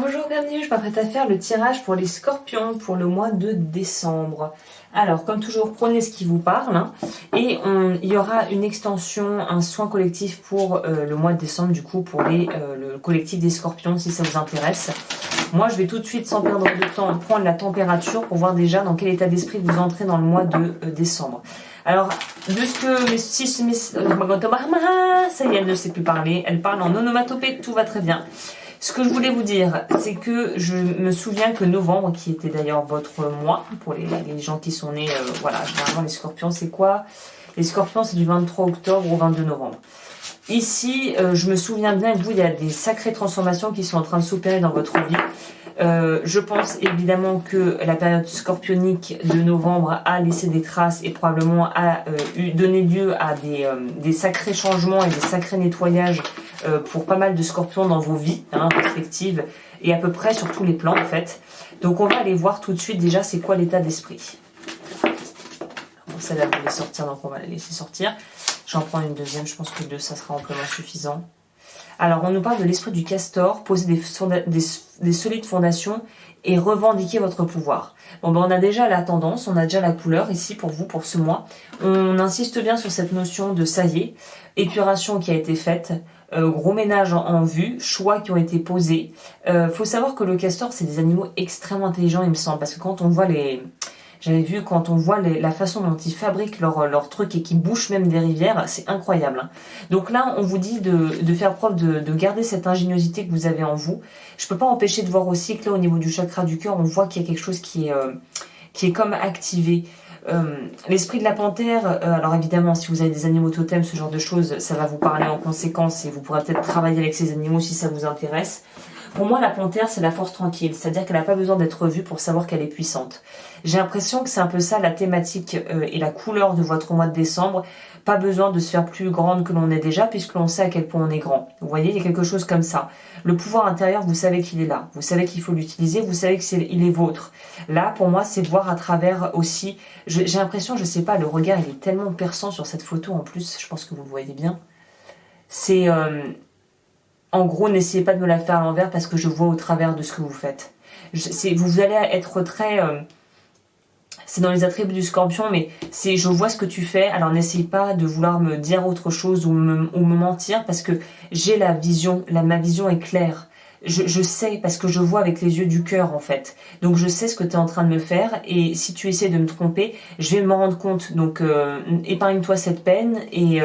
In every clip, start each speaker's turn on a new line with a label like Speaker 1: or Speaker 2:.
Speaker 1: Bonjour, bienvenue, je m'apprête à faire le tirage pour les scorpions pour le mois de décembre. Alors, comme toujours, prenez ce qui vous parle, hein, et il y aura une extension, un soin collectif pour le mois de décembre, du coup, pour le collectif des scorpions, si ça vous intéresse. Moi, je vais tout de suite, sans perdre de temps, prendre la température pour voir déjà dans quel état d'esprit vous entrez dans le mois de décembre. Alors, de ce que ça y est, elle ne sait plus parler, elle parle en onomatopée, tout va très bien. Ce que je voulais vous dire, c'est que je me souviens que novembre, qui était d'ailleurs votre mois, pour les gens qui sont nés, voilà, généralement les scorpions, c'est quoi? Les scorpions, c'est du 23 octobre au 22 novembre. Ici, je me souviens bien que vous, il y a des sacrées transformations qui sont en train de s'opérer dans votre vie. Je pense évidemment que la période scorpionique de novembre a laissé des traces et probablement a donné lieu à des sacrés changements et des sacrés nettoyages pour pas mal de scorpions dans vos vies respectives et à peu près sur tous les plans en fait. Donc on va aller voir tout de suite déjà c'est quoi l'état d'esprit. Bon, celle-là vous voulez sortir, donc on va la laisser sortir. J'en prends une deuxième, je pense que deux ça sera amplement suffisant. Alors, on nous parle de l'esprit du castor, poser des solides fondations et revendiquer votre pouvoir. Bon, ben, on a déjà la tendance, on a déjà la couleur ici pour vous, pour ce mois. On insiste bien sur cette notion de ça y est, épuration qui a été faite, gros ménage en vue, choix qui ont été posés. Faut savoir que le castor, c'est des animaux extrêmement intelligents, il me semble, parce que quand on voit j'avais vu quand on voit la façon dont ils fabriquent leurs trucs et qu'ils bouchent même des rivières, c'est incroyable. Donc là, on vous dit de faire preuve de garder cette ingéniosité que vous avez en vous. Je peux pas empêcher de voir aussi que là, au niveau du chakra du cœur, on voit qu'il y a quelque chose qui est comme activé. L'esprit de la panthère, alors évidemment, si vous avez des animaux totems, ce genre de choses, ça va vous parler en conséquence et vous pourrez peut-être travailler avec ces animaux si ça vous intéresse. Pour moi, la panthère, c'est la force tranquille, c'est-à-dire qu'elle n'a pas besoin d'être vue pour savoir qu'elle est puissante. J'ai l'impression que c'est un peu ça la thématique et la couleur de votre mois de décembre. Pas besoin de se faire plus grande que l'on est déjà, puisque l'on sait à quel point on est grand. Vous voyez, il y a quelque chose comme ça. Le pouvoir intérieur, vous savez qu'il est là. Vous savez qu'il faut l'utiliser, vous savez qu'il est vôtre. Là, pour moi, c'est de voir à travers aussi... J'ai l'impression, je sais pas, le regard, il est tellement perçant sur cette photo en plus, je pense que vous le voyez bien. C'est... En gros, n'essayez pas de me la faire à l'envers parce que je vois au travers de ce que vous faites. Vous allez être très... c'est dans les attributs du scorpion, mais c'est je vois ce que tu fais, alors n'essaye pas de vouloir me dire autre chose ou me mentir parce que j'ai la vision, ma vision est claire. Je sais parce que je vois avec les yeux du cœur en fait. Donc je sais ce que tu es en train de me faire et si tu essaies de me tromper, je vais m'en rendre compte. Donc épargne-toi cette peine et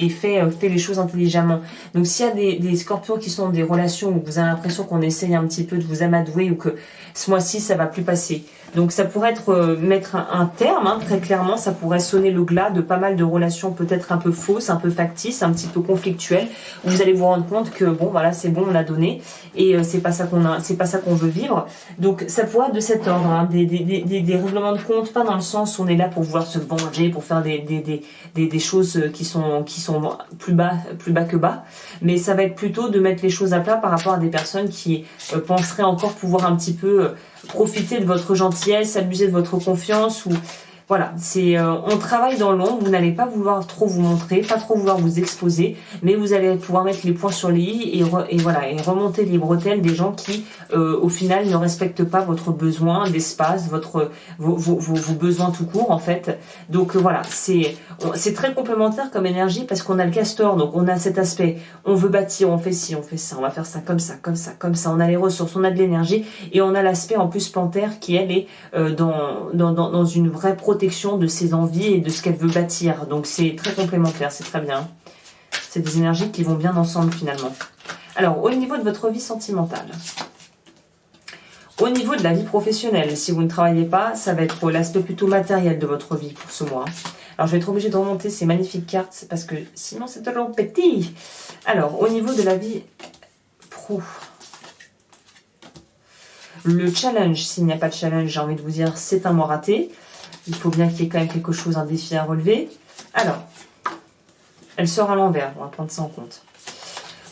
Speaker 1: fais les choses intelligemment. Donc s'il y a des scorpions qui sont dans des relations où vous avez l'impression qu'on essaye un petit peu de vous amadouer ou que ce mois-ci ça va plus passer. Donc ça pourrait être mettre un terme, très clairement, ça pourrait sonner le glas de pas mal de relations peut-être un peu fausses, un peu factices, un petit peu conflictuelles, où vous allez vous rendre compte que bon voilà c'est bon on a donné et c'est pas ça qu'on veut vivre. Donc ça pourrait être de cet ordre, des règlements de compte, pas dans le sens où on est là pour vouloir se venger, pour faire des choses qui sont plus bas que bas, mais ça va être plutôt de mettre les choses à plat par rapport à des personnes qui penseraient encore pouvoir un petit peu profiter de votre gentillesse, abuser de votre confiance ou voilà, on travaille dans l'ombre, vous n'allez pas vouloir trop vous montrer, pas trop vouloir vous exposer, mais vous allez pouvoir mettre les points sur les i et remonter les bretelles des gens qui, au final, ne respectent pas votre besoin d'espace, vos besoins tout court en fait. Donc voilà, c'est très complémentaire comme énergie parce qu'on a le castor, donc on a cet aspect, on veut bâtir, on fait ci, on fait ça, on va faire ça comme ça, comme ça, comme ça, on a les ressources, on a de l'énergie et on a l'aspect en plus panthère qui elle est dans une vraie protection de ses envies et de ce qu'elle veut bâtir. Donc c'est très complémentaire, c'est très bien. C'est des énergies qui vont bien ensemble finalement. Alors au niveau de votre vie sentimentale, au niveau de la vie professionnelle, si vous ne travaillez pas, ça va être l'aspect plutôt matériel de votre vie pour ce mois. Alors je vais être obligée de remonter ces magnifiques cartes parce que sinon c'est trop petit. Alors au niveau de la vie pro, le challenge, s'il n'y a pas de challenge, j'ai envie de vous dire c'est un mois raté. Il faut bien qu'il y ait quand même quelque chose, un défi à relever. Alors, elle sort à l'envers, on va prendre ça en compte.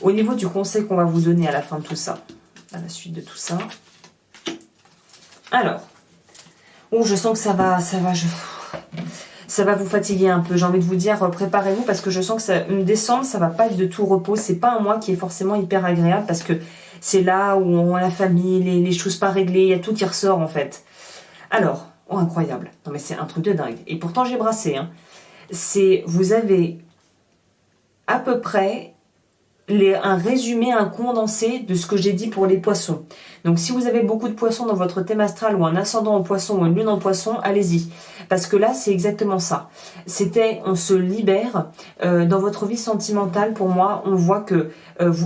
Speaker 1: Au niveau du conseil qu'on va vous donner à la fin de tout ça, à la suite de tout ça. Alors, je sens que ça va vous fatiguer un peu. J'ai envie de vous dire, préparez-vous parce que je sens que décembre, ça va pas être de tout repos. C'est pas un mois qui est forcément hyper agréable parce que C'est là où on a la famille, les choses pas réglées, il y a tout qui ressort en fait. Alors, oh incroyable, non mais c'est un truc de dingue. Et pourtant j'ai brassé, hein. Vous avez à peu près un résumé, un condensé de ce que j'ai dit pour les poissons. Donc si vous avez beaucoup de poissons dans votre thème astral ou un ascendant en poisson ou une lune en poisson, allez-y. Parce que là, c'est exactement ça. On se libère. Dans votre vie sentimentale, pour moi, on voit que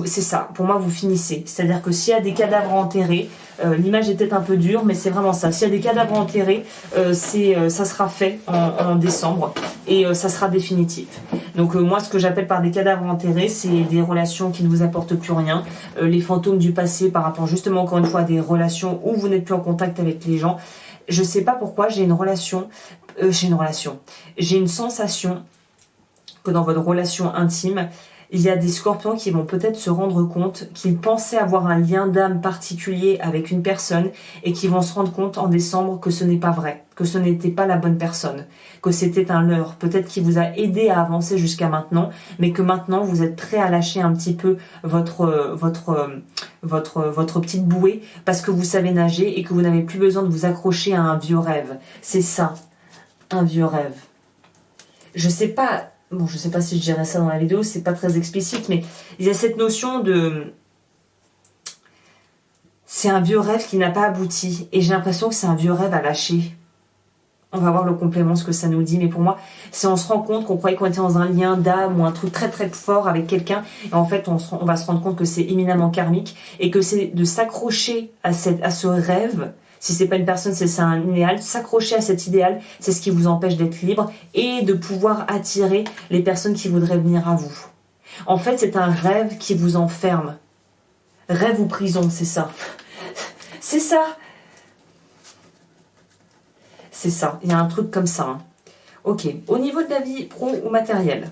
Speaker 1: c'est ça. Pour moi, vous finissez. C'est-à-dire que s'il y a des cadavres enterrés, l'image est peut-être un peu dure, mais c'est vraiment ça. S'il y a des cadavres enterrés, ça sera fait en décembre et ça sera définitif. Donc moi, ce que j'appelle par des cadavres enterrés, c'est des relations qui ne vous apportent plus rien, les fantômes du passé par rapport justement encore une fois à des relations où vous n'êtes plus en contact avec les gens. Je sais pas pourquoi j'ai une sensation que dans votre relation intime, il y a des scorpions qui vont peut-être se rendre compte qu'ils pensaient avoir un lien d'âme particulier avec une personne et qui vont se rendre compte en décembre que ce n'est pas vrai, que ce n'était pas la bonne personne, que c'était un leurre, peut-être qui vous a aidé à avancer jusqu'à maintenant, mais que maintenant vous êtes prêt à lâcher un petit peu votre petite bouée parce que vous savez nager et que vous n'avez plus besoin de vous accrocher à un vieux rêve. C'est ça, un vieux rêve. Je sais pas si je dirais ça dans la vidéo, c'est pas très explicite, mais il y a cette notion de... C'est un vieux rêve qui n'a pas abouti, et j'ai l'impression que c'est un vieux rêve à lâcher. On va voir le complément, ce que ça nous dit, mais pour moi, c'est on se rend compte qu'on croyait qu'on était dans un lien d'âme ou un truc très très fort avec quelqu'un, et en fait, on va se rendre compte que c'est éminemment karmique, et que c'est de s'accrocher à ce rêve. Si c'est pas une personne, c'est un idéal. S'accrocher à cet idéal, c'est ce qui vous empêche d'être libre et de pouvoir attirer les personnes qui voudraient venir à vous. En fait, c'est un rêve qui vous enferme. Rêve ou prison, c'est ça. C'est ça. C'est ça. Il y a un truc comme ça. Hein. Ok. Au niveau de la vie pro ou matérielle.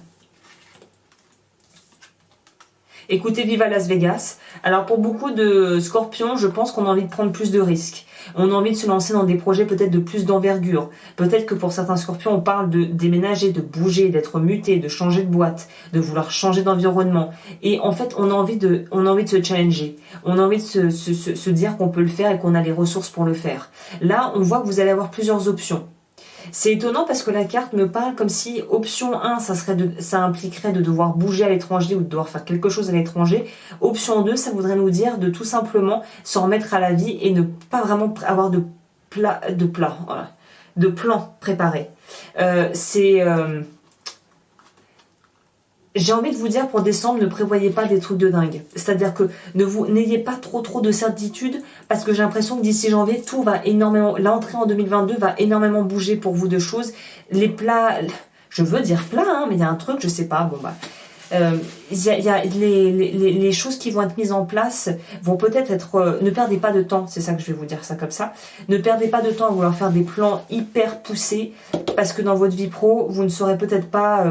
Speaker 1: Écoutez, viva Las Vegas. Alors pour beaucoup de scorpions, je pense qu'on a envie de prendre plus de risques. On a envie de se lancer dans des projets peut-être de plus d'envergure. Peut-être que pour certains scorpions, on parle de déménager, de bouger, d'être muté, de changer de boîte, de vouloir changer d'environnement. Et en fait, on a envie de se challenger. On a envie de se dire qu'on peut le faire et qu'on a les ressources pour le faire. Là, on voit que vous allez avoir plusieurs options. C'est étonnant parce que la carte me parle comme si option 1, ça impliquerait de devoir bouger à l'étranger ou de devoir faire quelque chose à l'étranger. Option 2, ça voudrait nous dire de tout simplement s'en remettre à la vie et ne pas vraiment avoir de plan préparé. J'ai envie de vous dire pour décembre, ne prévoyez pas des trucs de dingue. C'est-à-dire que n'ayez pas trop de certitude parce que j'ai l'impression que d'ici janvier, tout va énormément... L'entrée en 2022 va énormément bouger pour vous de choses. Les plats... Je veux dire plats, hein, mais il y a un truc, je sais pas. Bon bah... les choses qui vont être mises en place vont peut-être être... ne perdez pas de temps, c'est ça que je vais vous dire ça comme ça. Ne perdez pas de temps à vouloir faire des plans hyper poussés parce que dans votre vie pro, vous ne saurez peut-être pas...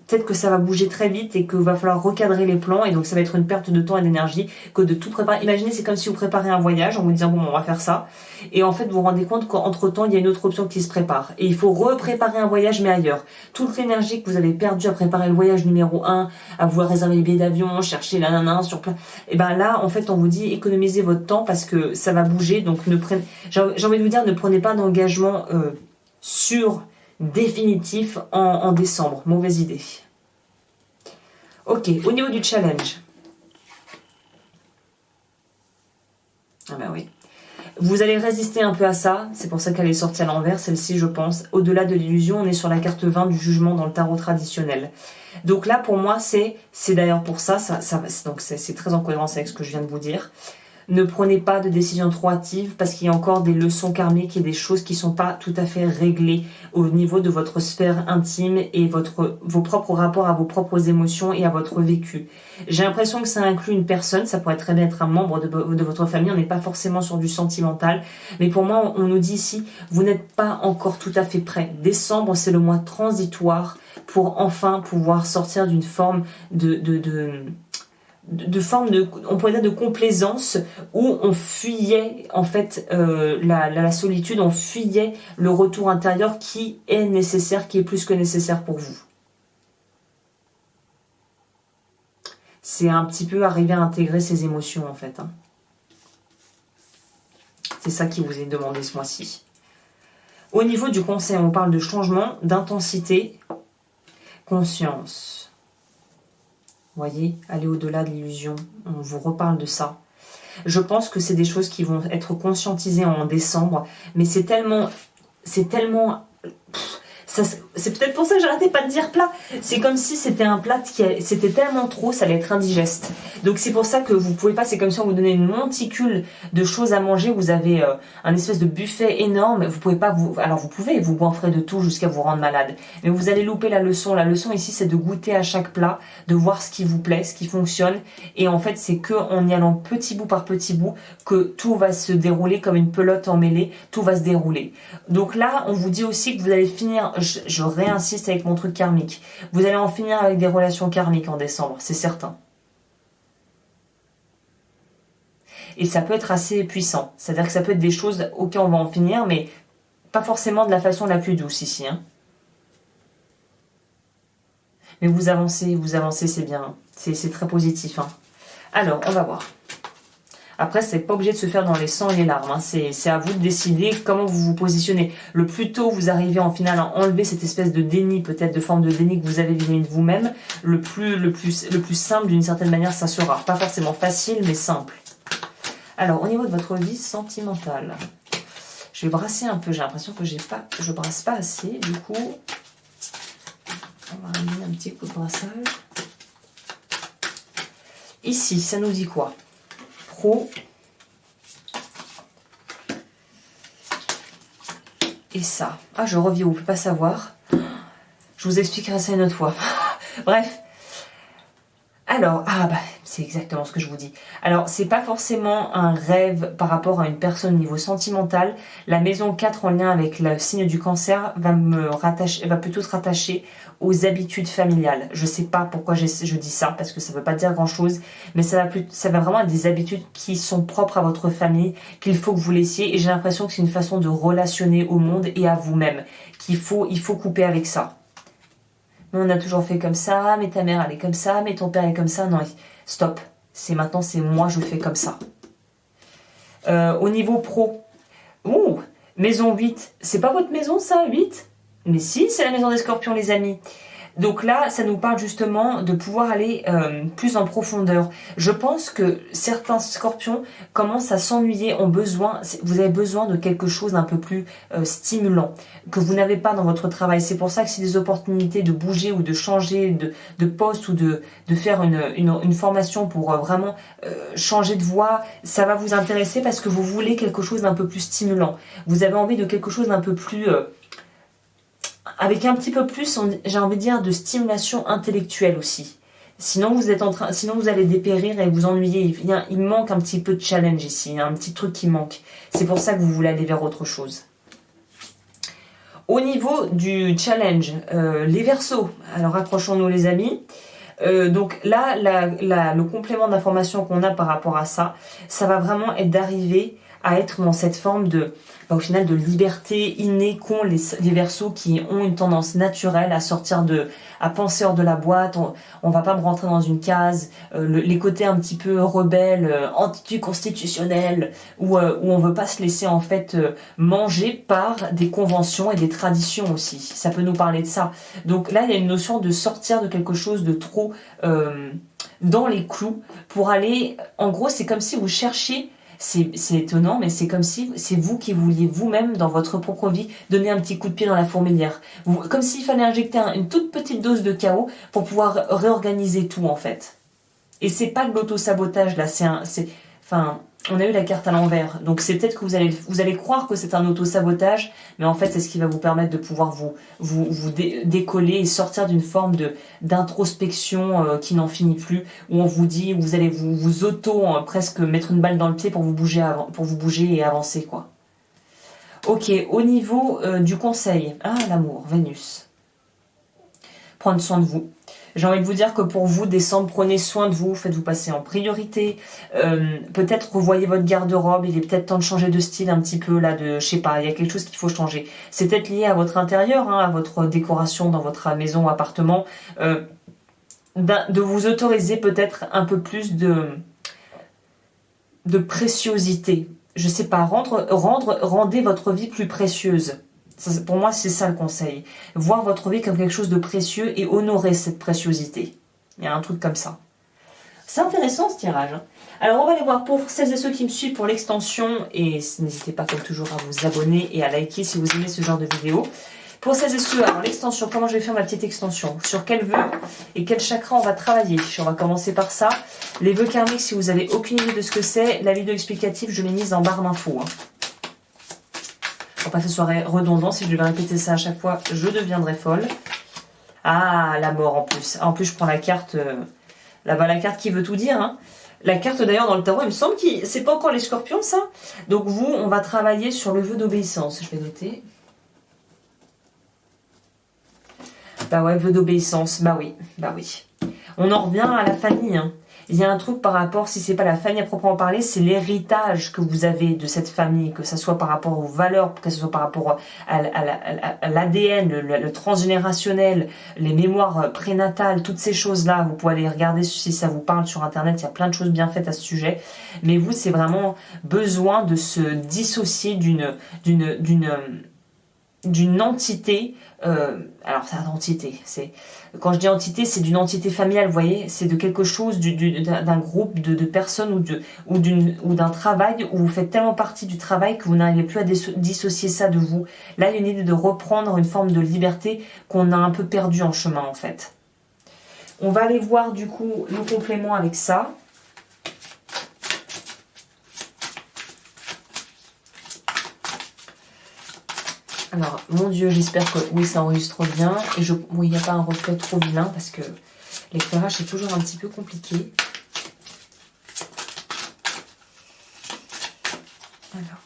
Speaker 1: peut-être que ça va bouger très vite et qu'il va falloir recadrer les plans et donc ça va être une perte de temps et d'énergie que de tout préparer. Imaginez, c'est comme si vous préparez un voyage en vous disant bon, on va faire ça et en fait vous vous rendez compte qu'entre temps il y a une autre option qui se prépare et il faut repréparer un voyage mais ailleurs. Toute l'énergie que vous avez perdue à préparer le voyage numéro 1, à vouloir réserver les billets d'avion, chercher la nana sur place, et ben là en fait on vous dit économisez votre temps parce que ça va bouger donc j'ai envie de vous dire ne prenez pas d'engagement sur définitif en décembre. Mauvaise idée. Ok, au niveau du challenge. Ah ben oui. Vous allez résister un peu à ça. C'est pour ça qu'elle est sortie à l'envers, celle-ci, je pense. Au-delà de l'illusion, on est sur la carte 20 du jugement dans le tarot traditionnel. Donc là, pour moi, c'est d'ailleurs pour ça, donc c'est très en cohérence avec ce que je viens de vous dire. Ne prenez pas de décisions trop hâtives parce qu'il y a encore des leçons karmiques et des choses qui ne sont pas tout à fait réglées au niveau de votre sphère intime et vos propres rapports à vos propres émotions et à votre vécu. J'ai l'impression que ça inclut une personne, ça pourrait très bien être un membre de votre famille, on n'est pas forcément sur du sentimental, mais pour moi on nous dit ici, vous n'êtes pas encore tout à fait prêt. Décembre c'est le mois transitoire pour enfin pouvoir sortir d'une forme on pourrait dire de complaisance où on fuyait en fait la solitude, on fuyait le retour intérieur qui est nécessaire, qui est plus que nécessaire pour vous. C'est un petit peu arriver à intégrer ses émotions en fait. Hein. C'est ça qui vous est demandé ce mois-ci. Au niveau du conseil, on parle de changement, d'intensité, conscience. Vous voyez, aller au-delà de l'illusion. On vous reparle de ça. Je pense que c'est des choses qui vont être conscientisées en décembre, mais c'est tellement... C'est peut-être pour ça que j'arrêtais pas de dire plat. C'est comme si c'était un plat c'était tellement trop, ça allait être indigeste. Donc c'est pour ça que vous pouvez pas, c'est comme si on vous donnait une monticule de choses à manger. Vous avez un espèce de buffet énorme. Vous pouvez pas alors vous pouvez vous goinfrer de tout jusqu'à vous rendre malade. Mais vous allez louper la leçon. La leçon ici, c'est de goûter à chaque plat, de voir ce qui vous plaît, ce qui fonctionne. Et en fait, c'est que en y allant petit bout par petit bout que tout va se dérouler comme une pelote emmêlée. Tout va se dérouler. Donc là, on vous dit aussi que vous allez finir. Je réinsiste avec mon truc karmique. Vous allez en finir avec des relations karmiques en décembre, c'est certain. Et ça peut être assez puissant. C'est-à-dire que ça peut être des choses auxquelles on va en finir, mais pas forcément de la façon la plus douce ici. Hein. Mais vous avancez, c'est bien. C'est très positif. Hein. Alors, on va voir. Après, c'est pas obligé de se faire dans les sangs et les larmes. Hein. C'est à vous de décider comment vous vous positionnez. Le plus tôt vous arrivez en finale à enlever cette espèce de déni, peut-être de forme de déni que vous avez vis-à-vis de vous-même, le plus simple d'une certaine manière, ça sera. Pas forcément facile, mais simple. Alors, au niveau de votre vie sentimentale, je vais brasser un peu. J'ai l'impression que je brasse pas assez. Du coup, on va amener un petit coup de brassage. Ici, ça nous dit quoi ? Et ça. Ah, je reviens, vous ne pouvez pas savoir. Je vous expliquerai ça une autre fois. Bref. Alors, c'est exactement ce que je vous dis. Alors, c'est pas forcément un rêve par rapport à une personne au niveau sentimental. La maison 4 en lien avec le signe du cancer va plutôt se rattacher aux habitudes familiales. Je sais pas pourquoi je dis ça, parce que ça veut pas dire grand chose, mais ça va vraiment être des habitudes qui sont propres à votre famille, qu'il faut que vous laissiez, et j'ai l'impression que c'est une façon de relationner au monde et à vous-même, il faut couper avec ça. Mais on a toujours fait comme ça, mais ta mère elle est comme ça, mais ton père est comme ça. Non, stop. Maintenant, c'est moi, je fais comme ça. Au niveau pro, maison 8. C'est pas votre maison ça, 8 ? Mais si, c'est la maison des scorpions, les amis. Donc là, ça nous parle justement de pouvoir aller plus en profondeur. Je pense que certains scorpions commencent à s'ennuyer, vous avez besoin de quelque chose d'un peu plus stimulant, que vous n'avez pas dans votre travail. C'est pour ça que c'est des opportunités de bouger ou de changer de poste ou de faire une formation pour vraiment changer de voie. Ça va vous intéresser parce que vous voulez quelque chose d'un peu plus stimulant. Vous avez envie de quelque chose d'un peu plus... avec un petit peu plus, j'ai envie de dire, de stimulation intellectuelle aussi. Sinon, vous allez dépérir et vous ennuyer. Il manque un petit peu de challenge ici. Il y a un petit truc qui manque. C'est pour ça que vous voulez aller vers autre chose. Au niveau du challenge, les Verseaux. Alors, approchons-nous les amis. Donc là, le complément d'information qu'on a par rapport à ça, ça va vraiment être d'arriver à être dans cette forme au final de liberté innée qu'ont les Verseaux, qui ont une tendance naturelle à sortir à penser hors de la boîte. On va pas me rentrer dans une case, les côtés un petit peu rebelles, anticonstitutionnels, où on veut pas se laisser en fait manger par des conventions et des traditions aussi. Ça peut nous parler de ça. Donc là, il y a une notion de sortir de quelque chose de trop dans les clous pour aller... En gros, c'est comme si vous cherchiez... C'est étonnant, mais c'est comme si c'est vous qui vouliez vous-même, dans votre propre vie, donner un petit coup de pied dans la fourmilière. Comme s'il fallait injecter une toute petite dose de chaos pour pouvoir réorganiser tout, en fait. Et c'est pas de l'auto-sabotage, là. On a eu la carte à l'envers. Donc c'est peut-être que vous allez croire que c'est un auto-sabotage, mais en fait, c'est ce qui va vous permettre de pouvoir vous décoller et sortir d'une forme d'introspection qui n'en finit plus, où on vous dit, vous allez vous presque mettre une balle dans le pied pour vous bouger et avancer, quoi. Ok, au niveau du conseil. L'amour, Vénus. Prendre soin de vous. J'ai envie de vous dire que pour vous, décembre, prenez soin de vous, faites-vous passer en priorité. Peut-être revoyez votre garde-robe, il est peut-être temps de changer de style un petit peu, là, je sais pas, il y a quelque chose qu'il faut changer. C'est peut-être lié à votre intérieur, à votre décoration dans votre maison ou appartement. de vous autoriser peut-être un peu plus de préciosité. Je sais pas, rendez votre vie plus précieuse. Ça, pour moi, c'est ça le conseil. Voir votre vie comme quelque chose de précieux et honorer cette préciosité. Il y a un truc comme ça. C'est intéressant ce tirage. Alors on va aller voir pour celles et ceux qui me suivent pour l'extension. Et n'hésitez pas comme toujours à vous abonner et à liker si vous aimez ce genre de vidéo. Pour celles et ceux, alors l'extension, comment je vais faire ma petite extension? Sur quel vœu et quel chakra on va travailler? On va commencer par ça. Les vœux karmiques, si vous n'avez aucune idée de ce que c'est, la vidéo explicative, je l'ai mise en barre d'infos. Pour pas que ce soit redondant, si je devais répéter ça à chaque fois, je deviendrais folle. Ah, la mort en plus. En plus, je prends la carte, là-bas, la carte qui veut tout dire. Hein. La carte d'ailleurs dans le tarot, il me semble que c'est pas encore les scorpions, ça. Donc vous, on va travailler sur le vœu d'obéissance. Je vais noter. Bah ouais, vœu d'obéissance, bah oui. On en revient à la famille. Hein. Il y a un truc par rapport, si c'est pas la famille à proprement parler, c'est l'héritage que vous avez de cette famille, que ce soit par rapport aux valeurs, que ce soit par rapport à l'ADN, le transgénérationnel, les mémoires prénatales, toutes ces choses-là. Vous pouvez aller regarder si ça vous parle sur Internet, il y a plein de choses bien faites à ce sujet. Mais vous, c'est vraiment besoin de se dissocier d'une entité, alors c'est une entité, quand je dis entité, c'est d'une entité familiale, vous voyez, c'est de quelque chose, d'un groupe de personnes ou d'un travail où vous faites tellement partie du travail que vous n'arrivez plus à dissocier ça de vous. Là, il y a une idée de reprendre une forme de liberté qu'on a un peu perdue en chemin en fait. On va aller voir du coup le complément avec ça. Alors, mon Dieu, j'espère que oui, ça enregistre bien. Et oui, il n'y a pas un reflet trop vilain parce que l'éclairage c'est toujours un petit peu compliqué. Alors.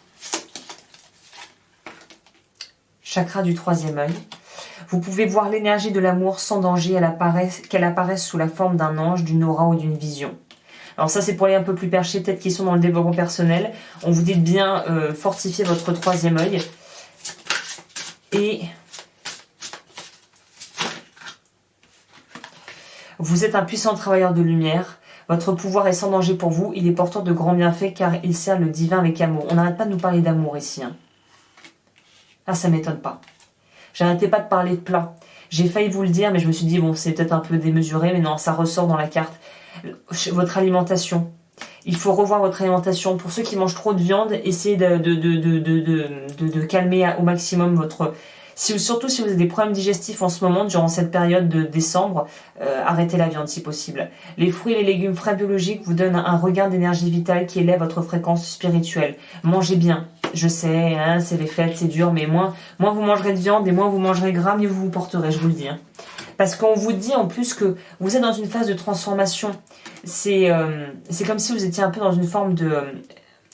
Speaker 1: Chakra du troisième œil. Vous pouvez voir l'énergie de l'amour sans danger, qu'elle apparaisse sous la forme d'un ange, d'une aura ou d'une vision. Alors ça, c'est pour les un peu plus perchés, peut-être qui sont dans le développement personnel. On vous dit de bien fortifier votre troisième œil. Et vous êtes un puissant travailleur de lumière. Votre pouvoir est sans danger pour vous. Il est porteur de grands bienfaits car il sert le divin avec amour. On n'arrête pas de nous parler d'amour ici. Hein. Ah, ça m'étonne pas. J'arrêtais pas de parler de plat. J'ai failli vous le dire, mais je me suis dit, bon, c'est peut-être un peu démesuré, mais non, ça ressort dans la carte. Votre alimentation. Il faut revoir votre alimentation. Pour ceux qui mangent trop de viande, essayez de calmer au maximum votre... surtout si vous avez des problèmes digestifs en ce moment, durant cette période de décembre, arrêtez la viande si possible. Les fruits et les légumes frais biologiques vous donnent un regain d'énergie vitale qui élève votre fréquence spirituelle. Mangez bien. Je sais, hein, c'est les fêtes, c'est dur, mais moins vous mangerez de viande et moins vous mangerez gras, mieux vous vous porterez, je vous le dis. Hein. Parce qu'on vous dit en plus que vous êtes dans une phase de transformation. C'est comme si vous étiez un peu dans une forme de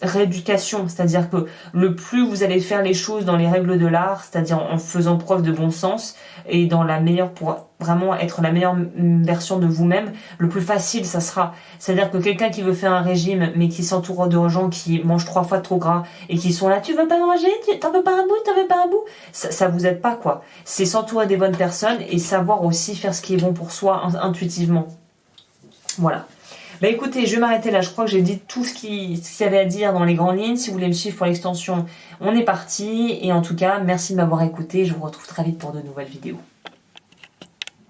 Speaker 1: rééducation. C'est-à-dire que le plus vous allez faire les choses dans les règles de l'art, c'est-à-dire en faisant preuve de bon sens et dans la meilleure pour vraiment être la meilleure version de vous-même, le plus facile ça sera. C'est-à-dire que quelqu'un qui veut faire un régime mais qui s'entoure de gens qui mangent 3 fois trop gras et qui sont là, tu veux pas manger, t'en veux pas un bout, ça vous aide pas quoi. C'est s'entourer des bonnes personnes et savoir aussi faire ce qui est bon pour soi intuitivement. Voilà. Bah écoutez, je vais m'arrêter là. Je crois que j'ai dit tout ce qu'il y avait à dire dans les grandes lignes. Si vous voulez me suivre pour l'extension, on est parti. Et en tout cas, merci de m'avoir écouté. Je vous retrouve très vite pour de nouvelles vidéos.